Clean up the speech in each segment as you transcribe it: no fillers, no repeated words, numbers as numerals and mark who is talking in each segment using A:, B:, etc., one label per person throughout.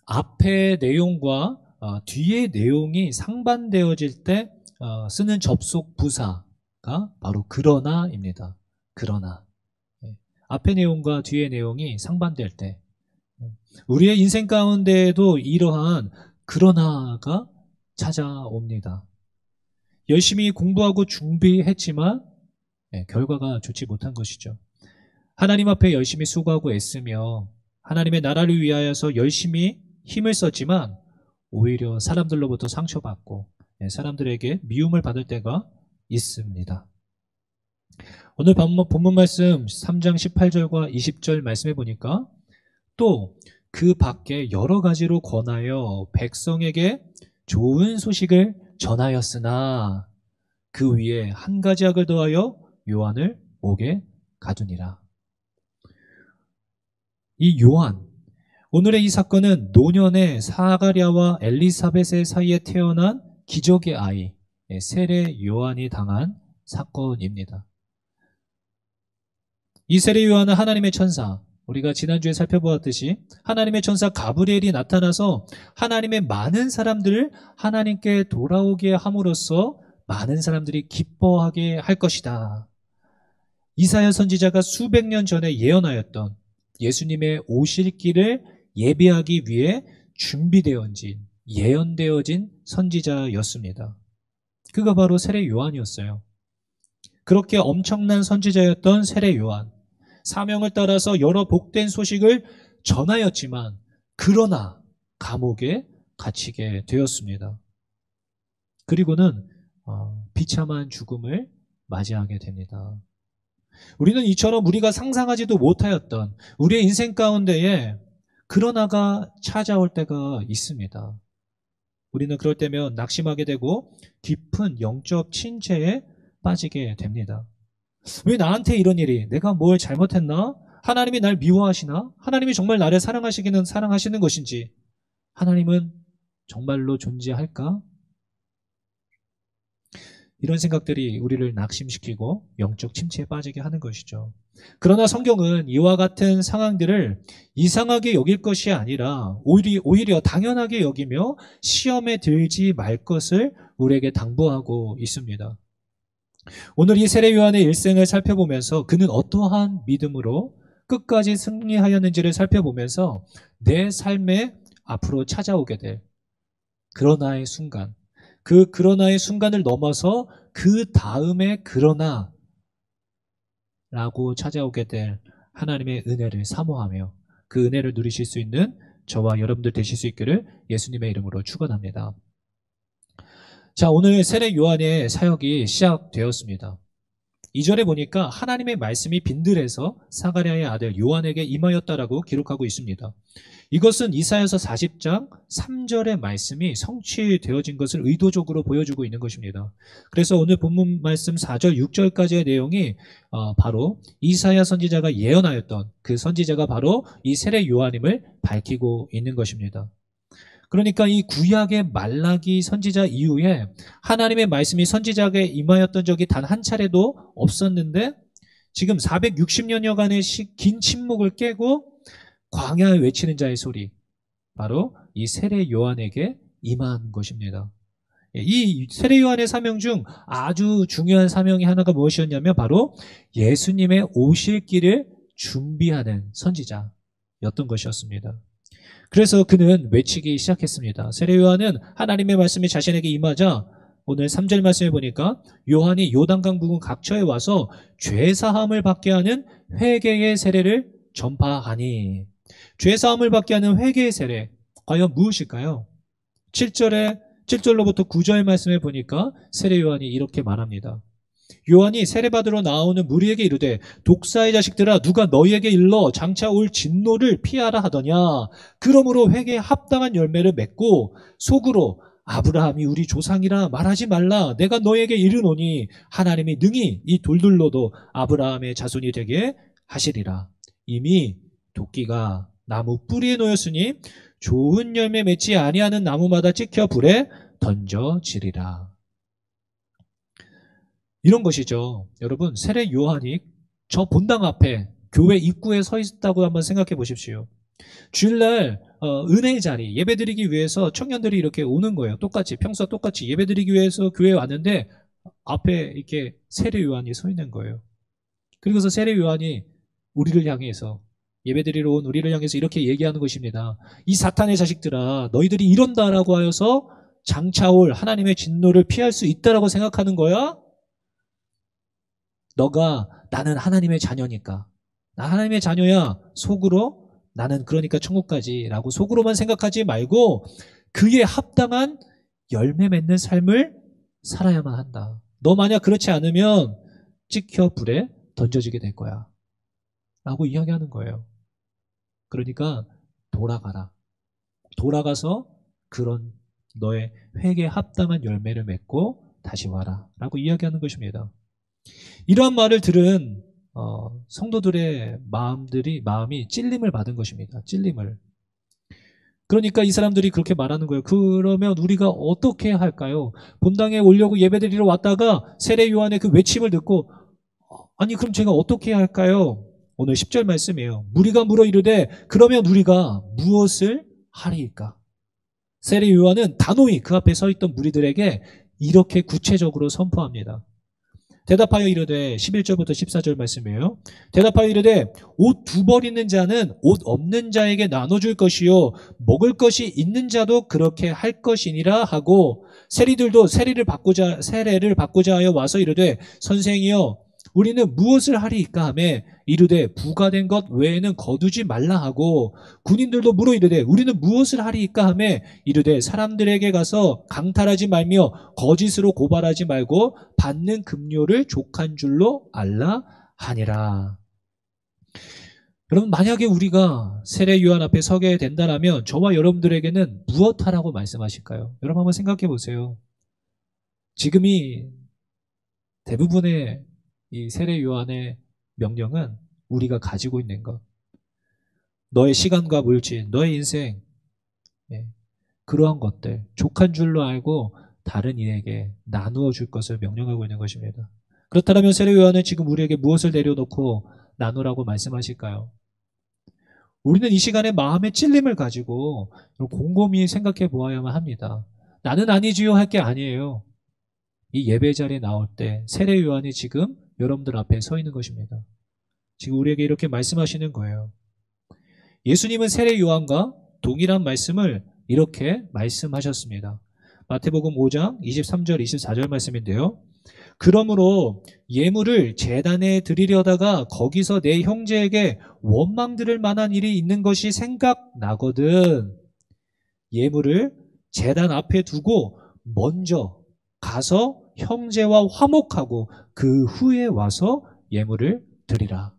A: 앞의 내용과 뒤의 내용이 상반되어질 때 쓰는 접속 부사가 바로 그러나입니다. 그러나. 예. 앞의 내용과 뒤의 내용이 상반될 때 우리의 인생 가운데에도 이러한 그러나가 찾아옵니다. 열심히 공부하고 준비했지만 결과가 좋지 못한 것이죠. 하나님 앞에 열심히 수고하고 애쓰며 하나님의 나라를 위하여서 열심히 힘을 썼지만 오히려 사람들로부터 상처받고 사람들에게 미움을 받을 때가 있습니다. 오늘 본문 말씀 3장 18절과 20절 말씀해 보니까 또 그 밖에 여러 가지로 권하여 백성에게 좋은 소식을 전하였으나 그 위에 한 가지 악을 더하여 요한을 목에 가두니라. 이 요한, 오늘의 이 사건은 노년의 사가랴와 엘리사벳의 사이에 태어난 기적의 아이 세례 요한이 당한 사건입니다. 이 세례 요한은 하나님의 천사, 우리가 지난주에 살펴보았듯이 하나님의 천사 가브리엘이 나타나서 하나님의 많은 사람들을 하나님께 돌아오게 함으로써 많은 사람들이 기뻐하게 할 것이다. 이사야 선지자가 수백 년 전에 예언하였던 예수님의 오실 길을 예비하기 위해 준비되어진, 예언되어진 선지자였습니다. 그가 바로 세례 요한이었어요. 그렇게 엄청난 선지자였던 세례 요한, 사명을 따라서 여러 복된 소식을 전하였지만 그러나 감옥에 갇히게 되었습니다. 그리고는 비참한 죽음을 맞이하게 됩니다. 우리는 이처럼 우리가 상상하지도 못하였던 우리의 인생 가운데에 그러나가 찾아올 때가 있습니다. 우리는 그럴 때면 낙심하게 되고 깊은 영적 침체에 빠지게 됩니다. 왜 나한테 이런 일이? 내가 뭘 잘못했나? 하나님이 날 미워하시나? 하나님이 정말 나를 사랑하시기는 사랑하시는 것인지? 하나님은 정말로 존재할까? 이런 생각들이 우리를 낙심시키고 영적 침체에 빠지게 하는 것이죠. 그러나 성경은 이와 같은 상황들을 이상하게 여길 것이 아니라 오히려 당연하게 여기며 시험에 들지 말 것을 우리에게 당부하고 있습니다. 오늘 이 세례 요한의 일생을 살펴보면서 그는 어떠한 믿음으로 끝까지 승리하였는지를 살펴보면서 내 삶에 앞으로 찾아오게 될 그러나의 순간, 그 그러나의 순간을 넘어서 그 다음에 그러나라고 찾아오게 될 하나님의 은혜를 사모하며 그 은혜를 누리실 수 있는 저와 여러분들 되실 수 있기를 예수님의 이름으로 축원합니다. 자, 오늘 세례 요한의 사역이 시작되었습니다. 2절에 보니까 하나님의 말씀이 빈들에서 사가랴의 아들 요한에게 임하였다라고 기록하고 있습니다. 이것은 이사야서 40장 3절의 말씀이 성취되어진 것을 의도적으로 보여주고 있는 것입니다. 그래서 오늘 본문 말씀 4절, 6절까지의 내용이 바로 이사야 선지자가 예언하였던 그 선지자가 바로 이 세례 요한임을 밝히고 있는 것입니다. 그러니까 이 구약의 말라기 선지자 이후에 하나님의 말씀이 선지자에게 임하였던 적이 단 한 차례도 없었는데 지금 460년여간의 긴 침묵을 깨고 광야에 외치는 자의 소리, 바로 이 세례 요한에게 임한 것입니다. 이 세례 요한의 사명 중 아주 중요한 사명이 하나가 무엇이었냐면 바로 예수님의 오실 길을 준비하는 선지자였던 것이었습니다. 그래서 그는 외치기 시작했습니다. 세례 요한은 하나님의 말씀이 자신에게 임하자 오늘 3절 말씀에 보니까 요한이 요단강 부근 각처에 와서 죄사함을 받게 하는 회개의 세례를 전파하니, 죄사함을 받게 하는 회개의 세례, 과연 무엇일까요? 7절로부터 9절 말씀에 보니까 세례 요한이 이렇게 말합니다. 요한이 세례받으러 나오는 무리에게 이르되 독사의 자식들아 누가 너희에게 일러 장차 올 진노를 피하라 하더냐. 그러므로 회개에 합당한 열매를 맺고 속으로 아브라함이 우리 조상이라 말하지 말라. 내가 너희에게 이르노니 하나님이 능히 이 돌들로도 아브라함의 자손이 되게 하시리라. 이미 도끼가 나무 뿌리에 놓였으니 좋은 열매 맺지 아니하는 나무마다 찍혀 불에 던져지리라. 이런 것이죠. 여러분, 세례 요한이 저 본당 앞에 교회 입구에 서 있다고 한번 생각해 보십시오. 주일날 은혜의 자리 예배드리기 위해서 청년들이 이렇게 오는 거예요. 똑같이 평소와 똑같이 예배드리기 위해서 교회에 왔는데 앞에 이렇게 세례 요한이 서 있는 거예요. 그리고서 세례 요한이 우리를 향해서 예배드리러 온 우리를 향해서 이렇게 얘기하는 것입니다. 이 사탄의 자식들아, 너희들이 이런다라고 하여서 장차올 하나님의 진노를 피할 수 있다라고 생각하는 거야? 너가 나는 하나님의 자녀니까, 나 하나님의 자녀야, 속으로 나는 그러니까 천국까지라고 속으로만 생각하지 말고 그에 합당한 열매 맺는 삶을 살아야만 한다. 너 만약 그렇지 않으면 찍혀 불에 던져지게 될 거야 라고 이야기하는 거예요. 그러니까 돌아가라. 돌아가서 그런 너의 회개에 합당한 열매를 맺고 다시 와라 라고 이야기하는 것입니다. 이러한 말을 들은 성도들의 마음이 찔림을 받은 것입니다. 찔림을. 그러니까 이 사람들이 그렇게 말하는 거예요. 그러면 우리가 어떻게 할까요? 본당에 오려고 예배드리러 왔다가 세례 요한의 그 외침을 듣고 아니 그럼 제가 어떻게 해야 할까요? 오늘 10절 말씀이에요. 무리가 물어 이르되 그러면 우리가 무엇을 하리이까? 세례 요한은 단호히 그 앞에 서 있던 무리들에게 이렇게 구체적으로 선포합니다. 대답하여 이르되 11절부터 14절 말씀이에요. 대답하여 이르되 옷 두 벌 있는 자는 옷 없는 자에게 나눠줄 것이요 먹을 것이 있는 자도 그렇게 할 것이니라 하고 세리들도 세례를 받고자 하여 와서 이르되 선생이여 우리는 무엇을 하리이까 하며 이르되 부과된 것 외에는 거두지 말라 하고 군인들도 물어 이르되 우리는 무엇을 하리이까 하며 이르되 사람들에게 가서 강탈하지 말며 거짓으로 고발하지 말고 받는 급료를 족한 줄로 알라 하니라. 여러분 만약에 우리가 세례 요한 앞에 서게 된다면 저와 여러분들에게는 무엇 하라고 말씀하실까요? 여러분 한번 생각해 보세요. 지금이 대부분의 이 세례 요한의 명령은 우리가 가지고 있는 것, 너의 시간과 물질, 너의 인생, 그러한 것들 족한 줄로 알고 다른 이에게 나누어 줄 것을 명령하고 있는 것입니다. 그렇다면 세례 요한은 지금 우리에게 무엇을 내려놓고 나누라고 말씀하실까요? 우리는 이 시간에 마음의 찔림을 가지고 곰곰이 생각해 보아야만 합니다. 나는 아니지요 할 게 아니에요. 이 예배 자리에 나올 때 세례 요한이 지금 여러분들 앞에 서 있는 것입니다. 지금 우리에게 이렇게 말씀하시는 거예요. 예수님은 세례 요한과 동일한 말씀을 이렇게 말씀하셨습니다. 마태복음 5장 23절 24절 말씀인데요. 그러므로 예물을 제단에 드리려다가 거기서 내 형제에게 원망 들을 만한 일이 있는 것이 생각나거든. 예물을 제단 앞에 두고 먼저 가서 형제와 화목하고 그 후에 와서 예물을 드리라.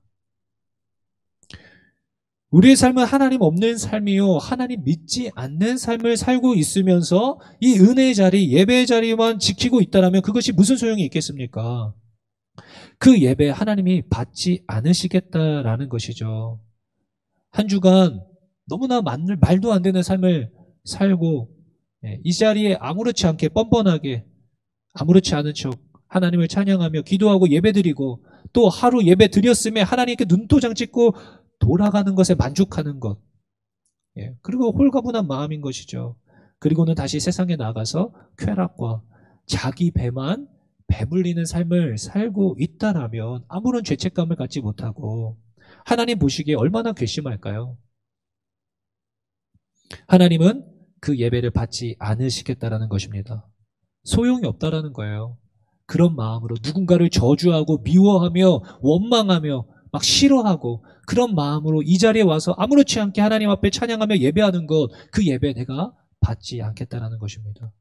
A: 우리의 삶은 하나님 없는 삶이요 하나님 믿지 않는 삶을 살고 있으면서 이 은혜의 자리, 예배의 자리만 지키고 있다면 그것이 무슨 소용이 있겠습니까? 그 예배 하나님이 받지 않으시겠다라는 것이죠. 한 주간 너무나 말도 안 되는 삶을 살고 이 자리에 아무렇지 않게 뻔뻔하게 아무렇지 않은 척 하나님을 찬양하며 기도하고 예배드리고 또 하루 예배 드렸음에 하나님께 눈도장 찍고 돌아가는 것에 만족하는 것. 그리고 홀가분한 마음인 것이죠. 그리고는 다시 세상에 나가서 쾌락과 자기 배만 배불리는 삶을 살고 있다라면 아무런 죄책감을 갖지 못하고 하나님 보시기에 얼마나 괘씸할까요? 하나님은 그 예배를 받지 않으시겠다라는 것입니다. 소용이 없다라는 거예요. 그런 마음으로 누군가를 저주하고 미워하며 원망하며 막 싫어하고 그런 마음으로 이 자리에 와서 아무렇지 않게 하나님 앞에 찬양하며 예배하는 것, 그 예배 내가 받지 않겠다라는 것입니다.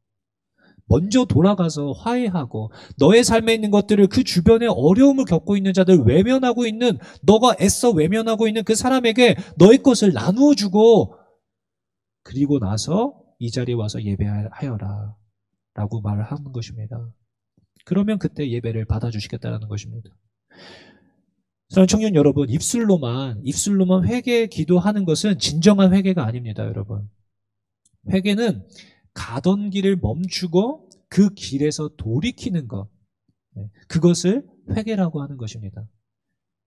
A: 먼저 돌아가서 화해하고 너의 삶에 있는 것들을 그 주변에 어려움을 겪고 있는 자들 외면하고 있는 너가 애써 외면하고 있는 그 사람에게 너의 것을 나누어 주고 그리고 나서 이 자리에 와서 예배하여라 라고 말을 하는 것입니다. 그러면 그때 예배를 받아주시겠다는 것입니다. 사랑하는 청년 여러분, 입술로만 회개 기도하는 것은 진정한 회개가 아닙니다, 여러분. 회개는 가던 길을 멈추고 그 길에서 돌이키는 것, 그것을 회개라고 하는 것입니다.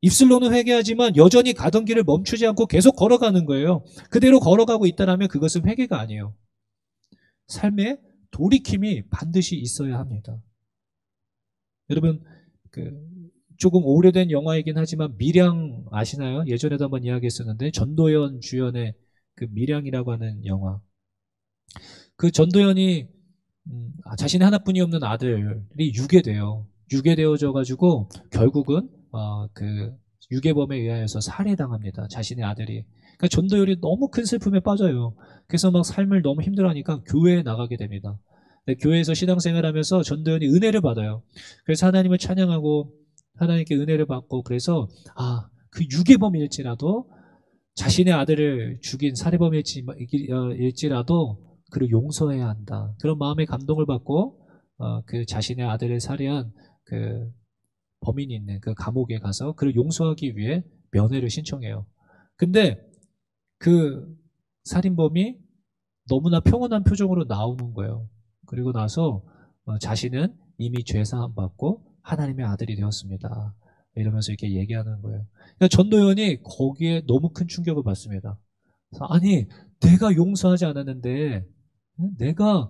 A: 입술로는 회개하지만 여전히 가던 길을 멈추지 않고 계속 걸어가는 거예요. 그대로 걸어가고 있다면 그것은 회개가 아니에요. 삶에 돌이킴이 반드시 있어야 합니다. 여러분, 조금 오래된 영화이긴 하지만 밀양 아시나요? 예전에도 한번 이야기했었는데 전도연 주연의 그 밀양이라고 하는 영화. 그 전도연이 자신의 하나뿐이 없는 아들이 유괴돼요. 유괴되어져 가지고 결국은 그 유괴범에 의하여서 살해당합니다. 자신의 아들이. 그러니까 전도연이 너무 큰 슬픔에 빠져요. 그래서 막 삶을 너무 힘들어하니까 교회에 나가게 됩니다. 교회에서 신앙생활하면서 전도연이 은혜를 받아요. 그래서 하나님을 찬양하고 하나님께 은혜를 받고 그래서 그 유괴범일지라도 자신의 아들을 죽인 살해범일지라도 그를 용서해야 한다. 그런 마음의 감동을 받고 그 자신의 아들을 살해한 그 범인이 있는 그 감옥에 가서 그를 용서하기 위해 면회를 신청해요. 근데 그 살인범이 너무나 평온한 표정으로 나오는 거예요. 그리고 나서 자신은 이미 죄사함 받고 하나님의 아들이 되었습니다. 이러면서 이렇게 얘기하는 거예요. 그러니까 전도연이 거기에 너무 큰 충격을 받습니다. 아니, 내가 용서하지 않았는데, 내가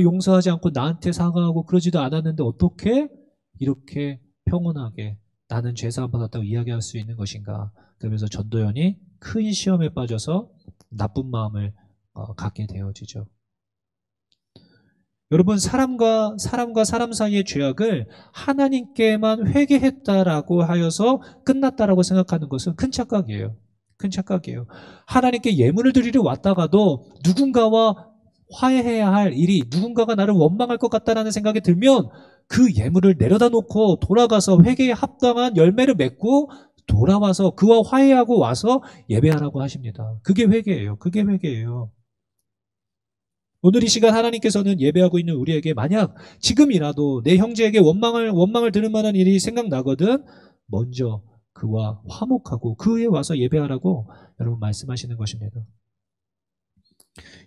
A: 용서하지 않고 나한테 사과하고 그러지도 않았는데 어떻게 이렇게 평온하게 나는 죄사함 받았다고 이야기할 수 있는 것인가? 그러면서 전도연이 큰 시험에 빠져서 나쁜 마음을 갖게 되어지죠. 여러분, 사람과 사람 사이의 죄악을 하나님께만 회개했다라고 하여서 끝났다라고 생각하는 것은 큰 착각이에요. 큰 착각이에요. 하나님께 예물을 드리러 왔다가도 누군가와 화해해야 할 일이 누군가가 나를 원망할 것 같다라는 생각이 들면 그 예물을 내려다 놓고 돌아가서 회개에 합당한 열매를 맺고 돌아와서 그와 화해하고 와서 예배하라고 하십니다. 그게 회개예요. 그게 회개예요. 오늘 이 시간 하나님께서는 예배하고 있는 우리에게 만약 지금이라도 내 형제에게 원망을 들을 만한 일이 생각나거든 먼저 그와 화목하고 그에 와서 예배하라고 여러분 말씀하시는 것입니다.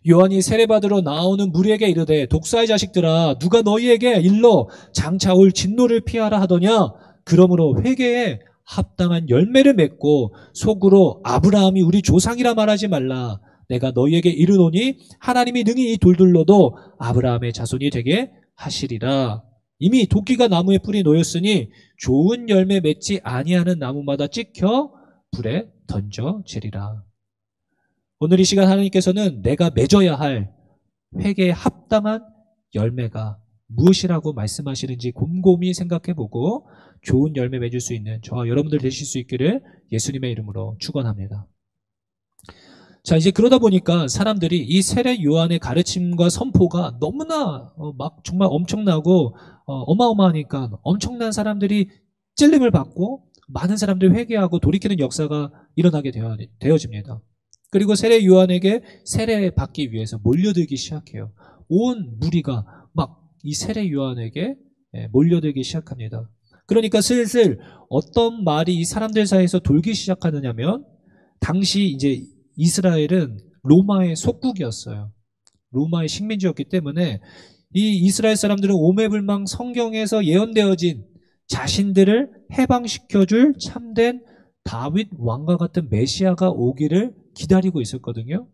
A: 요한이 세례받으러 나오는 무리에게 이르되 독사의 자식들아 누가 너희에게 일러 장차 올 진노를 피하라 하더냐. 그러므로 회개에 합당한 열매를 맺고 속으로 아브라함이 우리 조상이라 말하지 말라. 내가 너희에게 이르노니 하나님이 능히 이 돌들로도 아브라함의 자손이 되게 하시리라. 이미 도끼가 나무에 뿌리 놓였으니 좋은 열매 맺지 아니하는 나무마다 찍혀 불에 던져지리라. 오늘 이 시간 하나님께서는 내가 맺어야 할 회개에 합당한 열매가 무엇이라고 말씀하시는지 곰곰이 생각해보고 좋은 열매 맺을 수 있는 저와 여러분들 되실 수 있기를 예수님의 이름으로 축원합니다. 자, 이제 그러다 보니까 사람들이 이 세례 요한의 가르침과 선포가 너무나 막 정말 엄청나고 어마어마하니까 엄청난 사람들이 찔림을 받고 많은 사람들이 회개하고 돌이키는 역사가 일어나게 되어집니다. 그리고 세례 요한에게 세례 받기 위해서 몰려들기 시작해요. 온 무리가 막 이 세례 요한에게 몰려들기 시작합니다. 그러니까 슬슬 어떤 말이 이 사람들 사이에서 돌기 시작하느냐면 당시 이제 이스라엘은 로마의 속국이었어요. 로마의 식민지였기 때문에 이 이스라엘 사람들은 오매불망 성경에서 예언되어진 자신들을 해방시켜줄 참된 다윗 왕과 같은 메시아가 오기를 기다리고 있었거든요.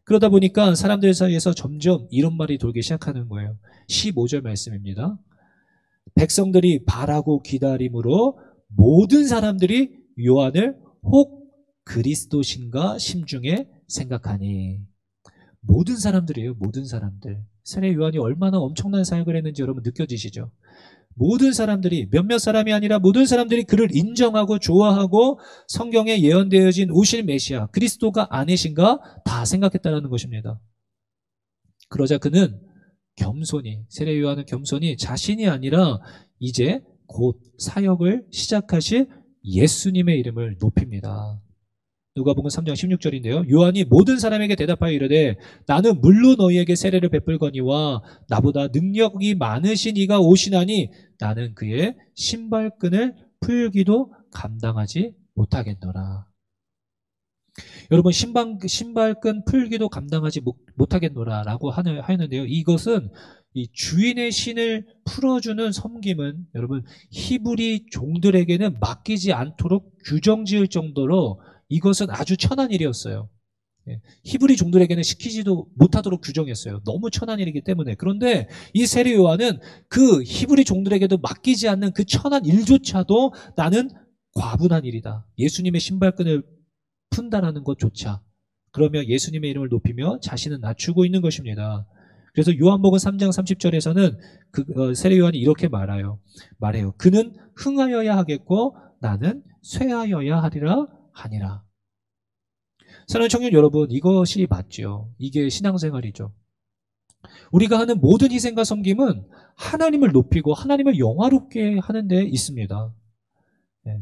A: 그러다 보니까 사람들 사이에서 점점 이런 말이 돌기 시작하는 거예요. 15절 말씀입니다. 백성들이 바라고 기다림으로 모든 사람들이 요한을 혹 그리스도신가 심중에 생각하니. 모든 사람들이에요. 모든 사람들. 세례 요한이 얼마나 엄청난 사역을 했는지 여러분 느껴지시죠? 모든 사람들이, 몇몇 사람이 아니라 모든 사람들이 그를 인정하고 좋아하고 성경에 예언되어진 오실 메시아 그리스도가 아니신가 다 생각했다는 것입니다. 그러자 그는 겸손히, 세례 요한은 겸손히 자신이 아니라 이제 곧 사역을 시작하실 예수님의 이름을 높입니다. 누가복음 3장 16절인데요. 요한이 모든 사람에게 대답하여 이르되 나는 물로 너희에게 세례를 베풀거니와 나보다 능력이 많으신 이가 오시나니 나는 그의 신발끈을 풀기도 감당하지 못하겠노라. 여러분, 신발끈 풀기도 감당하지 못하겠노라 라고 하는데요. 이것은 이 주인의 신을 풀어주는 섬김은 여러분 히브리 종들에게는 맡기지 않도록 규정 지을 정도로 이것은 아주 천한 일이었어요. 히브리 종들에게는 시키지도 못하도록 규정했어요. 너무 천한 일이기 때문에. 그런데 이 세례 요한은 그 히브리 종들에게도 맡기지 않는 그 천한 일조차도 나는 과분한 일이다. 예수님의 신발끈을 푼다라는 것조차. 그러며 예수님의 이름을 높이며 자신은 낮추고 있는 것입니다. 그래서 요한복음 3장 30절에서는 세례 요한이 이렇게 말해요. 그는 흥하여야 하겠고 나는 쇠하여야 하리라 하니라. 사랑하는 청년 여러분, 이것이 맞죠. 이게 신앙생활이죠. 우리가 하는 모든 희생과 섬김은 하나님을 높이고 하나님을 영화롭게 하는 데 있습니다. 네.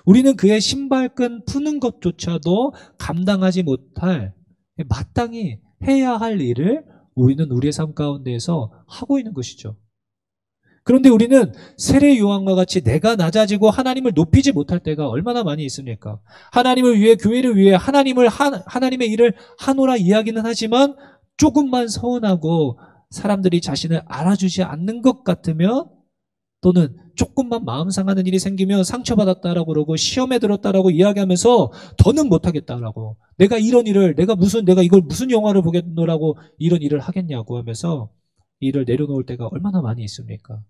A: 우리는 그의 신발끈 푸는 것조차도 감당하지 못할 마땅히 해야 할 일을 우리는 우리의 삶 가운데에서 하고 있는 것이죠. 그런데 우리는 세례 요한과 같이 내가 낮아지고 하나님을 높이지 못할 때가 얼마나 많이 있습니까? 하나님을 위해, 교회를 위해 하나님의 일을 하노라 이야기는 하지만 조금만 서운하고 사람들이 자신을 알아주지 않는 것 같으면, 또는 조금만 마음 상하는 일이 생기면 상처받았다라고 그러고 시험에 들었다라고 이야기하면서 더는 못하겠다라고, 내가 이걸 무슨 영화를 보겠노라고 이런 일을 하겠냐고 하면서 일을 내려놓을 때가 얼마나 많이 있습니까?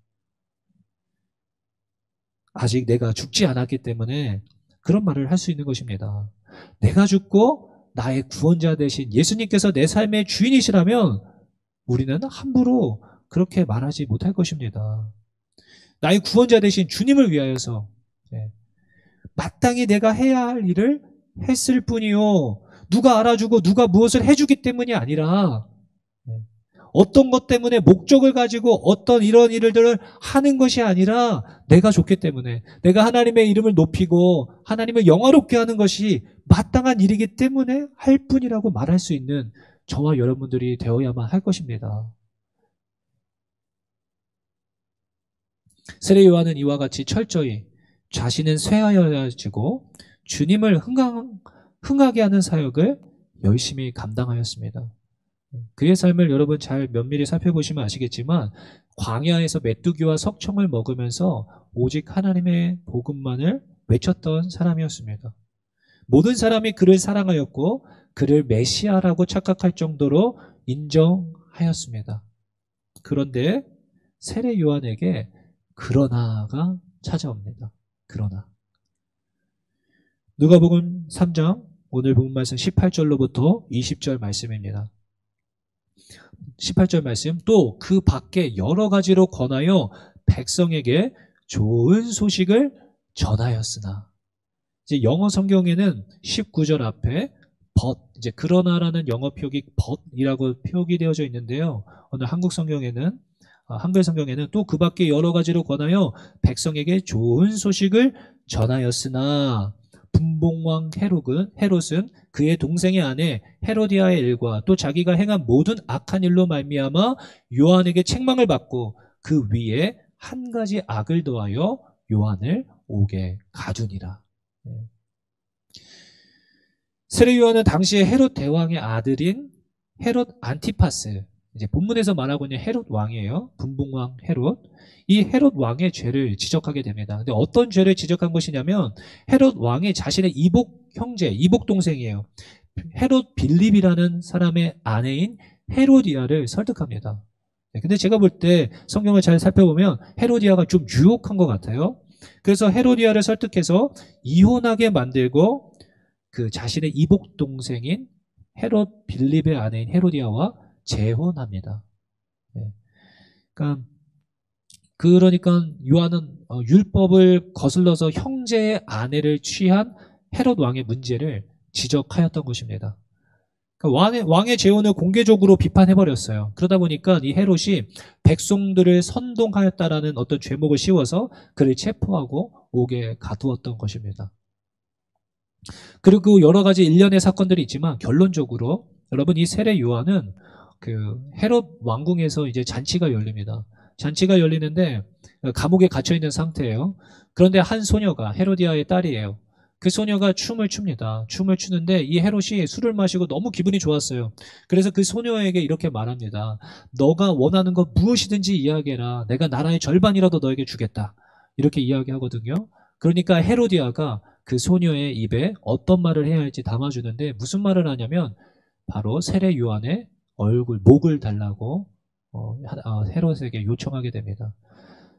A: 아직 내가 죽지 않았기 때문에 그런 말을 할 수 있는 것입니다. 내가 죽고 나의 구원자 되신 예수님께서 내 삶의 주인이시라면 우리는 함부로 그렇게 말하지 못할 것입니다. 나의 구원자 되신 주님을 위하여서 마땅히 내가 해야 할 일을 했을 뿐이요, 누가 알아주고 누가 무엇을 해주기 때문이 아니라 어떤 것 때문에 목적을 가지고 어떤 이런 일들을 하는 것이 아니라 내가 좋기 때문에, 내가 하나님의 이름을 높이고 하나님을 영화롭게 하는 것이 마땅한 일이기 때문에 할 뿐이라고 말할 수 있는 저와 여러분들이 되어야만 할 것입니다. 세례 요한은 이와 같이 철저히 자신은 쇠하여지고 주님을 흥하게 하는 사역을 열심히 감당하였습니다. 그의 삶을 여러분 잘 면밀히 살펴보시면 아시겠지만 광야에서 메뚜기와 석청을 먹으면서 오직 하나님의 복음만을 외쳤던 사람이었습니다. 모든 사람이 그를 사랑하였고 그를 메시아라고 착각할 정도로 인정하였습니다. 그런데 세례 요한에게 그러나가 찾아옵니다. 그러나. 누가복음 3장 오늘 본 말씀 18절로부터 20절 말씀입니다. 18절 말씀, 또 그 밖에 여러 가지로 권하여 백성에게 좋은 소식을 전하였으나. 이제 영어 성경에는 19절 앞에 but, 이제 그러나라는 영어 표기 but이라고 표기되어져 있는데요. 오늘 한글 성경에는 또 그 밖에 여러 가지로 권하여 백성에게 좋은 소식을 전하였으나 분봉왕 헤롯은 그의 동생의 아내 헤로디아의 일과 또 자기가 행한 모든 악한 일로 말미암아 요한에게 책망을 받고 그 위에 한 가지 악을 더하여 요한을 옥에 가두니라. 세례 요한은 당시에 헤롯 대왕의 아들인 헤롯 안티파스, 이제 본문에서 말하고 있는 헤롯 왕이에요. 분봉왕 헤롯. 이 헤롯 왕의 죄를 지적하게 됩니다. 근데 어떤 죄를 지적한 것이냐면 헤롯 왕이 자신의 이복 동생이에요. 헤롯 빌립이라는 사람의 아내인 헤로디아를 설득합니다. 근데 제가 볼 때 성경을 잘 살펴보면 헤로디아가 좀 유혹한 것 같아요. 그래서 헤로디아를 설득해서 이혼하게 만들고 그 자신의 이복 동생인 헤롯 빌립의 아내인 헤로디아와 재혼합니다. 그러니까 요한은 율법을 거슬러서 형제의 아내를 취한 헤롯 왕의 문제를 지적하였던 것입니다. 그러니까 왕의 재혼을 공개적으로 비판해버렸어요. 그러다 보니까 이 헤롯이 백성들을 선동하였다라는 어떤 죄목을 씌워서 그를 체포하고 옥에 가두었던 것입니다. 그리고 여러 가지 일련의 사건들이 있지만 결론적으로 여러분, 이 세례 요한은 그 헤롯 왕궁에서 이제 잔치가 열립니다. 잔치가 열리는데 감옥에 갇혀 있는 상태예요. 그런데 한 소녀가, 헤로디아의 딸이에요. 그 소녀가 춤을 춥니다. 춤을 추는데 이 헤롯이 술을 마시고 너무 기분이 좋았어요. 그래서 그 소녀에게 이렇게 말합니다. 너가 원하는 것 무엇이든지 이야기해라. 내가 나라의 절반이라도 너에게 주겠다. 이렇게 이야기하거든요. 그러니까 헤로디아가 그 소녀의 입에 어떤 말을 해야 할지 담아주는데 무슨 말을 하냐면 바로 세례 요한의 얼굴, 목을 달라고 헤롯에게 요청하게 됩니다.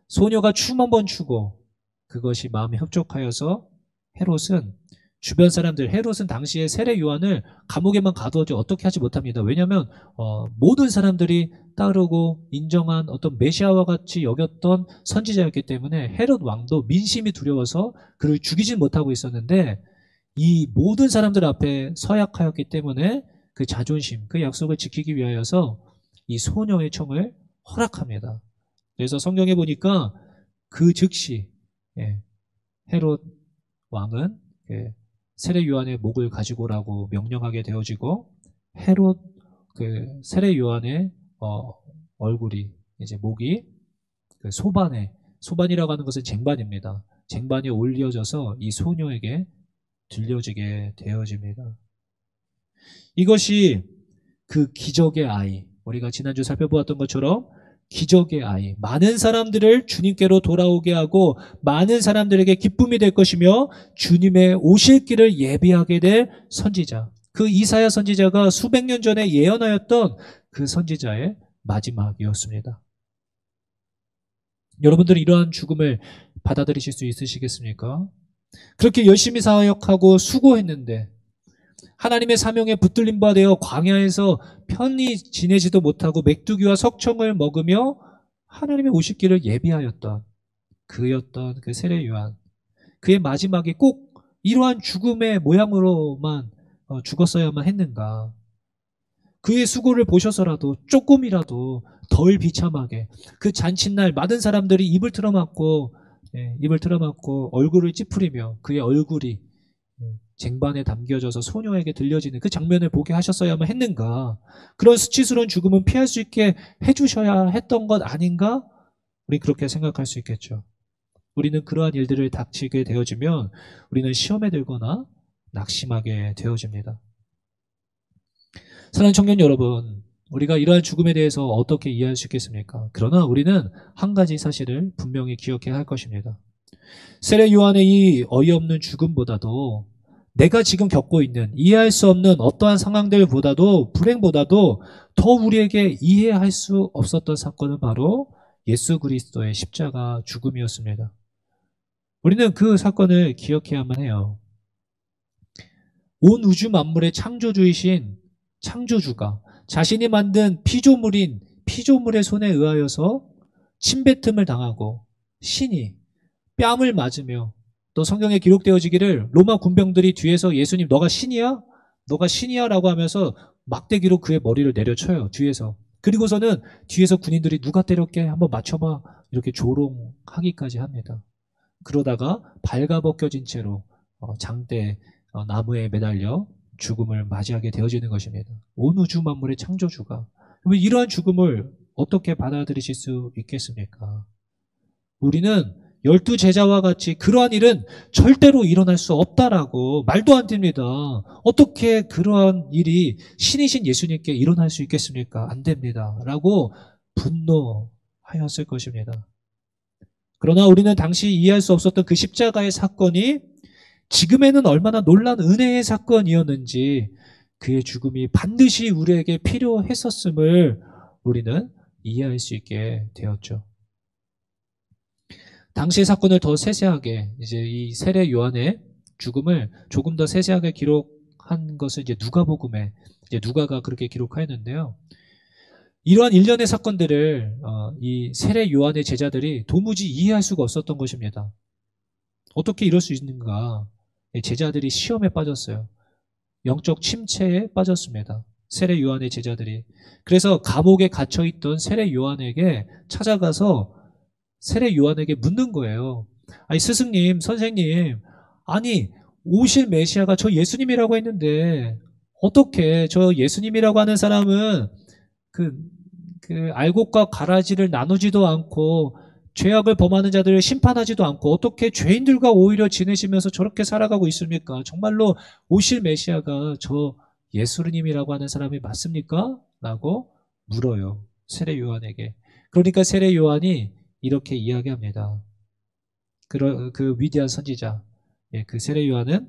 A: 소녀가 춤 한번 추고 그것이 마음에 흡족하여서 헤롯은 당시에 세례 요한을 감옥에만 가두어지 어떻게 하지 못합니다. 왜냐하면 모든 사람들이 따르고 인정한 어떤 메시아와 같이 여겼던 선지자였기 때문에 헤롯 왕도 민심이 두려워서 그를 죽이진 못하고 있었는데 이 모든 사람들 앞에 서약하였기 때문에 그 자존심, 그 약속을 지키기 위하여서 이 소녀의 청을 허락합니다. 그래서 성경에 보니까 그 즉시 헤롯 왕은 세례 요한의 목을 가지고 오라고 명령하게 되어지고 헤롯 세례 요한의 얼굴이 이제 목이 그 소반이라고 하는 것은 쟁반입니다. 쟁반에 올려져서 이 소녀에게 들려지게 되어집니다. 이것이 그 기적의 아이, 우리가 지난주 살펴보았던 것처럼 기적의 아이, 많은 사람들을 주님께로 돌아오게 하고 많은 사람들에게 기쁨이 될 것이며 주님의 오실 길을 예비하게 될 선지자, 그 이사야 선지자가 수백 년 전에 예언하였던 그 선지자의 마지막이었습니다. 여러분들 이러한 죽음을 받아들이실 수 있으시겠습니까? 그렇게 열심히 사역하고 수고했는데 하나님의 사명에 붙들림 바 되어 광야에서 편히 지내지도 못하고 메뚜기와 석청을 먹으며 하나님의 오실 길을 예비하였던 그였던 그 세례 요한, 그의 마지막이 꼭 이러한 죽음의 모양으로만 죽었어야만 했는가? 그의 수고를 보셔서라도 조금이라도 덜 비참하게 그 잔칫날 많은 사람들이 입을 틀어막고 얼굴을 찌푸리며 그의 얼굴이 쟁반에 담겨져서 소녀에게 들려지는 그 장면을 보게 하셨어야만 했는가? 그런 수치스러운 죽음은 피할 수 있게 해주셔야 했던 것 아닌가? 우리 그렇게 생각할 수 있겠죠. 우리는 그러한 일들을 닥치게 되어지면 우리는 시험에 들거나 낙심하게 되어집니다. 사랑하는 청년 여러분, 우리가 이러한 죽음에 대해서 어떻게 이해할 수 있겠습니까? 그러나 우리는 한 가지 사실을 분명히 기억해야 할 것입니다. 세례 요한의 이 어이없는 죽음보다도 내가 지금 겪고 있는 이해할 수 없는 어떠한 상황들보다도 불행보다도 더 우리에게 이해할 수 없었던 사건은 바로 예수 그리스도의 십자가 죽음이었습니다. 우리는 그 사건을 기억해야만 해요. 온 우주 만물의 창조주이신 창조주가 자신이 만든 피조물의 손에 의하여서 침뱉음을 당하고 신이 뺨을 맞으며 또 성경에 기록되어지기를 로마 군병들이 뒤에서 예수님 너가 신이야? 너가 신이야? 라고 하면서 막대기로 그의 머리를 내려쳐요. 뒤에서. 그리고서는 뒤에서 군인들이 누가 때렸게 한번 맞춰봐 이렇게 조롱하기까지 합니다. 그러다가 발가벗겨진 채로 장대 나무에 매달려 죽음을 맞이하게 되어지는 것입니다. 온 우주 만물의 창조주가 이러한 죽음을 어떻게 받아들이실 수 있겠습니까? 우리는 12제자와 같이 그러한 일은 절대로 일어날 수 없다라고 말도 안 됩니다. 어떻게 그러한 일이 신이신 예수님께 일어날 수 있겠습니까? 안 됩니다. 라고 분노하였을 것입니다. 그러나 우리는 당시 이해할 수 없었던 그 십자가의 사건이 지금에는 얼마나 놀라운 은혜의 사건이었는지 그의 죽음이 반드시 우리에게 필요했었음을 우리는 이해할 수 있게 되었죠. 당시의 사건을 더 세세하게 이제 이 세례 요한의 죽음을 조금 더 세세하게 기록한 것은 이제 누가복음에 이제 누가가 그렇게 기록하였는데요. 이러한 일련의 사건들을 이 세례 요한의 제자들이 도무지 이해할 수가 없었던 것입니다. 어떻게 이럴 수 있는가? 제자들이 시험에 빠졌어요. 영적 침체에 빠졌습니다. 세례 요한의 제자들이. 그래서 감옥에 갇혀있던 세례 요한에게 찾아가서 세례 요한에게 묻는 거예요. 아니 스승님, 선생님, 아니 오실 메시아가 저 예수님이라고 했는데 어떻게 저 예수님이라고 하는 사람은 그 알곡과 가라지를 나누지도 않고 죄악을 범하는 자들을 심판하지도 않고 어떻게 죄인들과 오히려 지내시면서 저렇게 살아가고 있습니까? 정말로 오실 메시아가 저 예수님이라고 하는 사람이 맞습니까? 라고 물어요. 세례 요한에게. 그러니까 세례 요한이 이렇게 이야기합니다. 그 위대한 선지자, 그 세례 요한은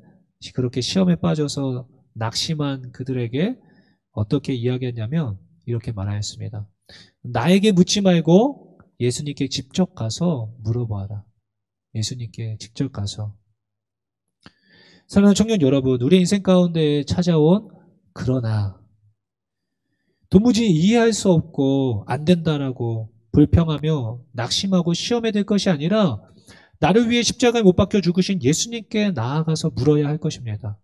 A: 그렇게 시험에 빠져서 낙심한 그들에게 어떻게 이야기했냐면 이렇게 말하였습니다. 나에게 묻지 말고 예수님께 직접 가서 물어봐라. 예수님께 직접 가서. 사랑하는 청년 여러분, 우리 인생 가운데 찾아온 그러나 도무지 이해할 수 없고 안 된다라고 불평하며 낙심하고 시험에 들 것이 아니라 나를 위해 십자가에 못 박혀 죽으신 예수님께 나아가서 물어야 할 것입니다.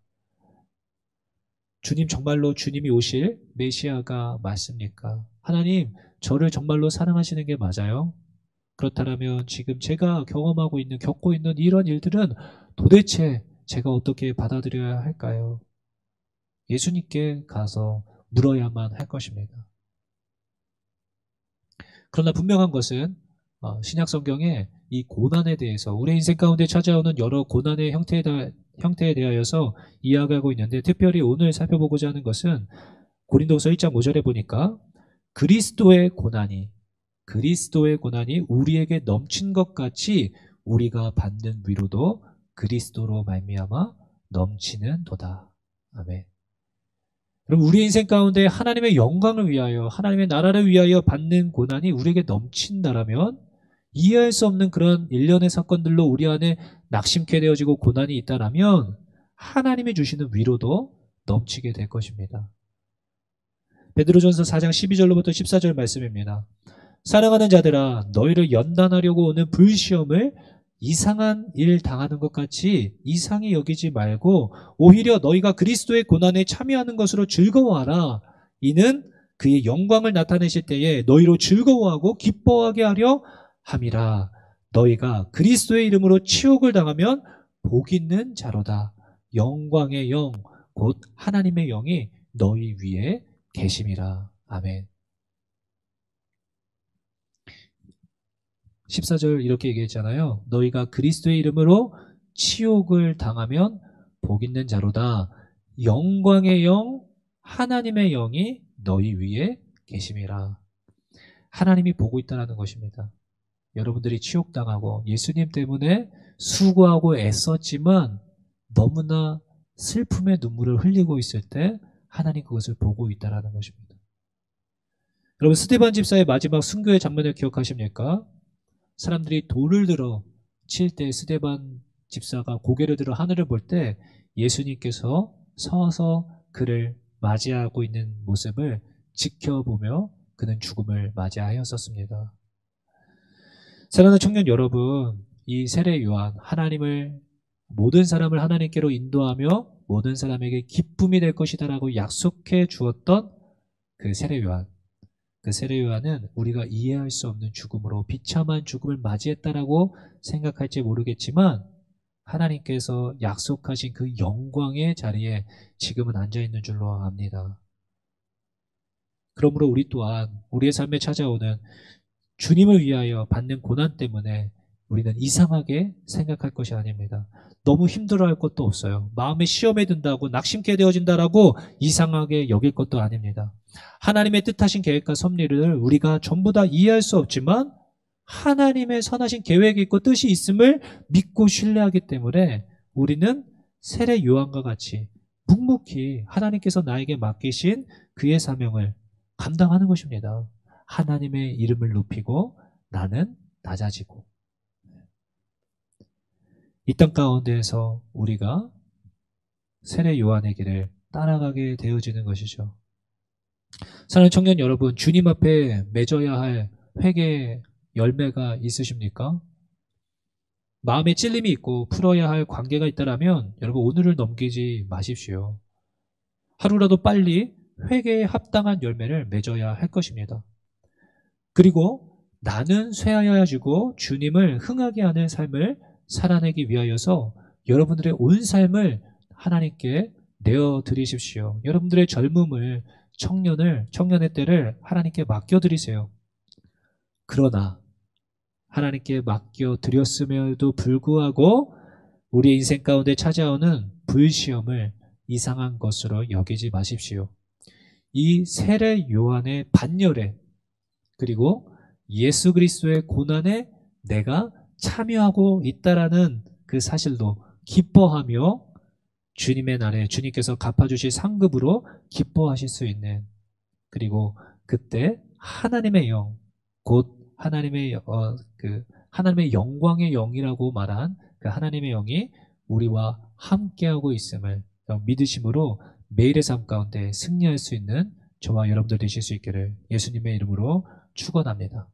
A: 주님, 정말로 주님이 오실 메시아가 맞습니까? 하나님, 저를 정말로 사랑하시는 게 맞아요? 그렇다면 지금 제가 겪고 있는 이런 일들은 도대체 제가 어떻게 받아들여야 할까요? 예수님께 가서 물어야만 할 것입니다. 그러나 분명한 것은 신약 성경에 이 고난에 대해서 우리 인생 가운데 찾아오는 여러 고난의 형태에 대하여서 이야기하고 있는데, 특별히 오늘 살펴보고자 하는 것은 고린도서 1장 5절에 보니까 그리스도의 고난이 우리에게 넘친 것 같이 우리가 받는 위로도 그리스도로 말미암아 넘치는 도다. 아멘. 그럼 우리 인생 가운데 하나님의 영광을 위하여, 하나님의 나라를 위하여 받는 고난이 우리에게 넘친다라면, 이해할 수 없는 그런 일련의 사건들로 우리 안에 낙심케 되어지고 고난이 있다라면 하나님이 주시는 위로도 넘치게 될 것입니다. 베드로전서 4장 12절로부터 14절 말씀입니다. 사랑하는 자들아, 너희를 연단하려고 오는 불시험을 이상한 일 당하는 것 같이 이상히 여기지 말고 오히려 너희가 그리스도의 고난에 참여하는 것으로 즐거워하라. 이는 그의 영광을 나타내실 때에 너희로 즐거워하고 기뻐하게 하려 함이라. 너희가 그리스도의 이름으로 치욕을 당하면 복 있는 자로다. 영광의 영, 곧 하나님의 영이 너희 위에 계심이라. 아멘. 14절 이렇게 얘기했잖아요. 너희가 그리스도의 이름으로 치욕을 당하면 복 있는 자로다. 영광의 영, 하나님의 영이 너희 위에 계심이라. 하나님이 보고 있다는 것입니다. 여러분들이 치욕당하고 예수님 때문에 수고하고 애썼지만 너무나 슬픔의 눈물을 흘리고 있을 때 하나님 그것을 보고 있다는 것입니다. 여러분, 스데반 집사의 마지막 순교의 장면을 기억하십니까? 사람들이 돌을 들어 칠 때 스데반 집사가 고개를 들어 하늘을 볼 때 예수님께서 서서 그를 맞이하고 있는 모습을 지켜보며 그는 죽음을 맞이하였었습니다. 사랑하는 청년 여러분, 이 세례 요한, 모든 사람을 하나님께로 인도하며 모든 사람에게 기쁨이 될 것이다라고 약속해 주었던 그 세례 요한. 그 세례 요한은 우리가 이해할 수 없는 죽음으로 비참한 죽음을 맞이했다라고 생각할지 모르겠지만 하나님께서 약속하신 그 영광의 자리에 지금은 앉아있는 줄로 압니다. 그러므로 우리 또한 우리의 삶에 찾아오는 주님을 위하여 받는 고난 때문에 우리는 이상하게 생각할 것이 아닙니다. 너무 힘들어할 것도 없어요. 마음에 시험에 든다고 낙심케 되어진다라고 이상하게 여길 것도 아닙니다. 하나님의 뜻하신 계획과 섭리를 우리가 전부 다 이해할 수 없지만 하나님의 선하신 계획이 있고 뜻이 있음을 믿고 신뢰하기 때문에 우리는 세례 요한과 같이 묵묵히 하나님께서 나에게 맡기신 그의 사명을 감당하는 것입니다. 하나님의 이름을 높이고 나는 낮아지고, 이 땅 가운데에서 우리가 세례 요한의 길을 따라가게 되어지는 것이죠. 사랑하는 청년 여러분, 주님 앞에 맺어야 할 회개의 열매가 있으십니까? 마음에 찔림이 있고 풀어야 할 관계가 있다면 여러분, 오늘을 넘기지 마십시오. 하루라도 빨리 회개에 합당한 열매를 맺어야 할 것입니다. 그리고 나는 쇠하여지고 주님을 흥하게 하는 삶을 살아내기 위하여서 여러분들의 온 삶을 하나님께 내어드리십시오. 여러분들의 젊음을, 청년의 때를 하나님께 맡겨드리세요. 그러나 하나님께 맡겨 드렸음에도 불구하고 우리의 인생 가운데 찾아오는 불시험을 이상한 것으로 여기지 마십시오. 이 세례 요한의 반열에 그리고 예수 그리스도의 고난에 내가 참여하고 있다라는 그 사실도 기뻐하며 주님의 날에 주님께서 갚아주실 상급으로 기뻐하실 수 있는, 그리고 그때 하나님의 영, 곧 하나님의 영광의 영이라고 말한 그 하나님의 영이 우리와 함께하고 있음을 믿으심으로 매일의 삶 가운데 승리할 수 있는 저와 여러분들 되실 수 있기를 예수님의 이름으로 축원합니다.